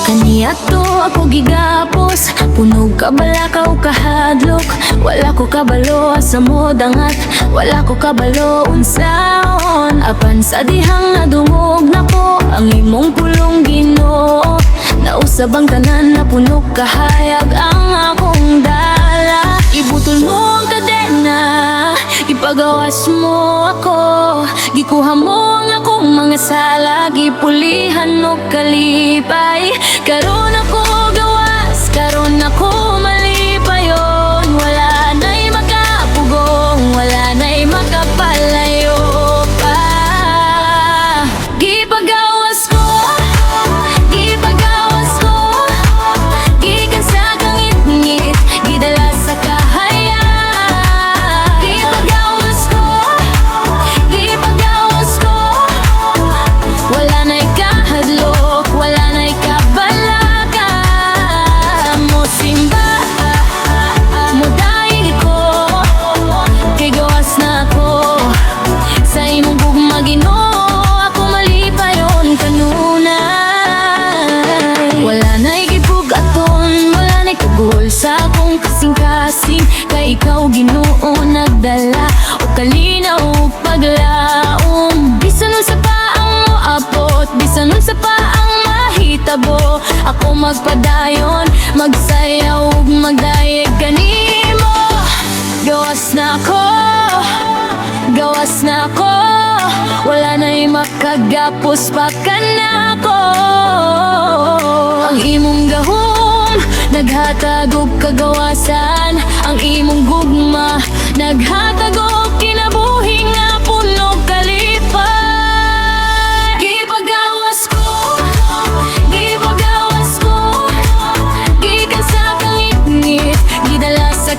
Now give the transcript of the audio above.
Kaniya to ako gigapos, punog kabalakaw kahadlok. Wala ko kabalo sa modangat, wala ko kabalo unsaon. Apan sa dihang nadungog nako ang imong pulong Ginoo. Nausab ang tanan na punog kahayag ang akong dala. Ibutol mo ang kadena, ipagawas mo ako. Gikuha mo ang akong mga sala, gipulihan o kalipay. Karon ako gawas, karon ako malipayon. Wala na'y makapugong, wala na'y makapalayo pa. Gipagawas ko, gipagawas ko, gikan sa kangit-ngit, gidala sa kahayag. Gipagawas ko, gipagawas ko, wala na'y kahadlok, wala na'y kabalaka. Mo simba, mo daig ko, kay gawas na ako sa imong gugma Ginoo. Ako malipayon kanunay. Wala na'y gipugaton, wala na'y kagol sa akong kasing-kasing. Kay ikaw Ginoo nagdala o kalinaw o paglaom. Bisan nun sa paang mo abot, bisan nun sa paang mahitabo. Ako magpadayon, magsayaw ug magdayeg kanimo. Gawas na ako, gawas na ako, wala na'y makagapos pa kanako. Ang imong gahom naghatag og kagawasan, ang imong gugma naghatag og kinabuhi nga punog kalipay. Gipagawas ko, gipagawas ko, gikan sa kangit-ngit, gidala sa